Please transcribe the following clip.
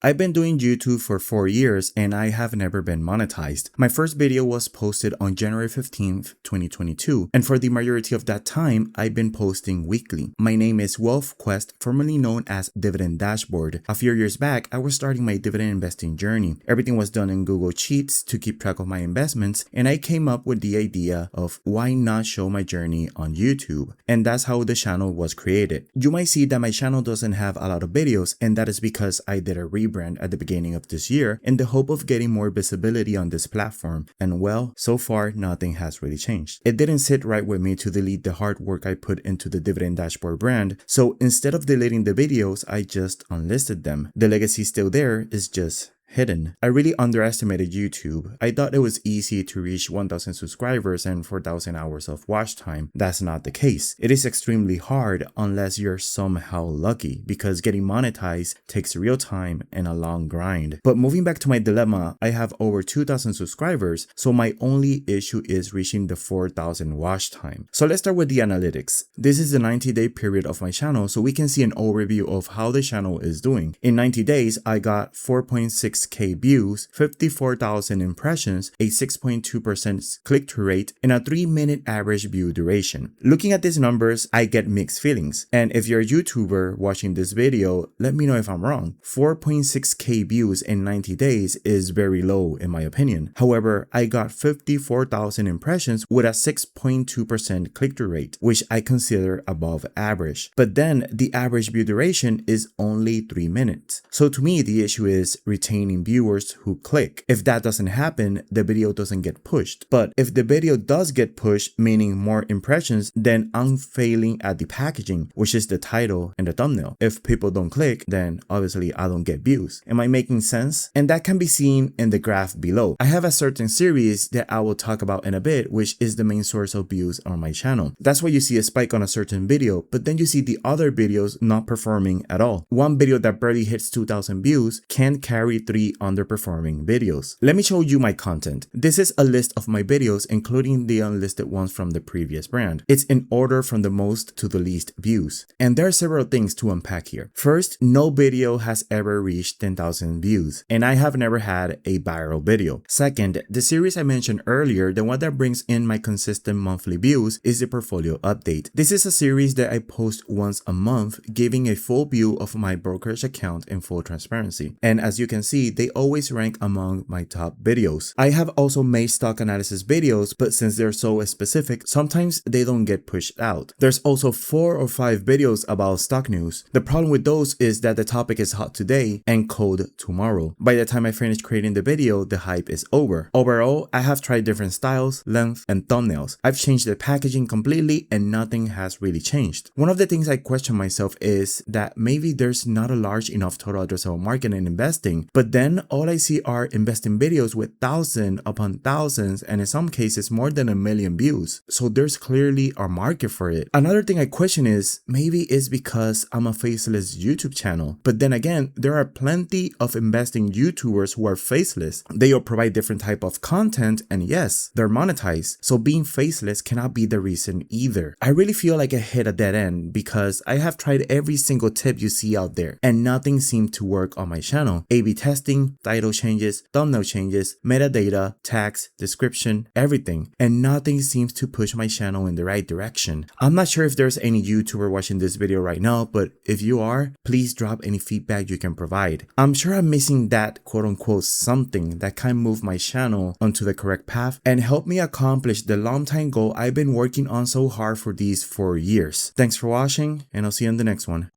I've been doing YouTube for 4 years and I have never been monetized. My first video was posted on January 15th, 2022, and for the majority of that time, I've been posting weekly. My name is WealthQuest, formerly known as Dividend Dashboard. A few years back, I was starting my dividend investing journey. Everything was done in Google Sheets to keep track of my investments, and I came up with the idea of why not show my journey on YouTube, and that's how the channel was created. You might see that my channel doesn't have a lot of videos, and that is because I did a rebrand at the beginning of this year in the hope of getting more visibility on this platform, and well, so far nothing has really changed. It didn't sit right with me to delete the hard work I put into the Dividend Dashboard brand, so instead of deleting the videos, I just unlisted them. The legacy is still there, it's just hidden. I really underestimated YouTube. I thought it was easy to reach 1,000 subscribers and 4,000 hours of watch time. That's not the case. It is extremely hard unless you're somehow lucky, because getting monetized takes real time and a long grind. But moving back to my dilemma, I have over 2,000 subscribers, so my only issue is reaching the 4,000 watch time. So let's start with the analytics. This is the 90-day period of my channel, so we can see an overview of how the channel is doing. In 90 days, I got 4.6K views, 54,000 impressions, a 6.2% click-through rate, and a 3-minute average view duration. Looking at these numbers, I get mixed feelings. And if you're a YouTuber watching this video, let me know if I'm wrong. 4.6K views in 90 days is very low in my opinion. However, I got 54,000 impressions with a 6.2% click-through rate, which I consider above average. But then the average view duration is only 3 minutes. So to me, the issue is retaining viewers who click. If that doesn't happen, the video doesn't get pushed. But if the video does get pushed, meaning more impressions, then I'm failing at the packaging, which is the title and the thumbnail. If people don't click, then obviously I don't get views. Am I making sense? And that can be seen in the graph below. I have a certain series that I will talk about in a bit, which is the main source of views on my channel. That's why you see a spike on a certain video, but then you see the other videos not performing at all. One video that barely hits 2,000 views can carry 3 underperforming videos. Let me show you my content. This is a list of my videos, including the unlisted ones from the previous brand. It's in order from the most to the least views. And there are several things to unpack here. First, no video has ever reached 10,000 views, and I have never had a viral video. Second, the series I mentioned earlier, the one that brings in my consistent monthly views, is the portfolio update. This is a series that I post once a month, giving a full view of my brokerage account in full transparency. And as you can see, they always rank among my top videos. I have also made stock analysis videos, but since they're so specific, sometimes they don't get pushed out. There's also 4 or 5 videos about stock news. The problem with those is that the topic is hot today and cold tomorrow. By the time I finish creating the video, the hype is over. Overall, I have tried different styles, length, and thumbnails. I've changed the packaging completely and nothing has really changed. One of the things I question myself is that maybe there's not a large enough total addressable market in investing, but then all I see are investing videos with thousands upon thousands and in some cases more than 1 million views. So there's clearly a market for it. Another thing I question is maybe it's because I'm a faceless YouTube channel. But then again, there are plenty of investing YouTubers who are faceless. They all provide different type of content and yes, they're monetized. So being faceless cannot be the reason either. I really feel like I hit a dead end because I have tried every single tip you see out there and nothing seemed to work on my channel. A/B testing, title changes, thumbnail changes, metadata, tags, description, everything, and nothing seems to push my channel in the right direction. I'm not sure if there's any YouTuber watching this video right now, but if you are, please drop any feedback you can provide. I'm sure I'm missing that quote-unquote something that can move my channel onto the correct path and help me accomplish the long-time goal I've been working on so hard for these 4 years. Thanks for watching, and I'll see you in the next one.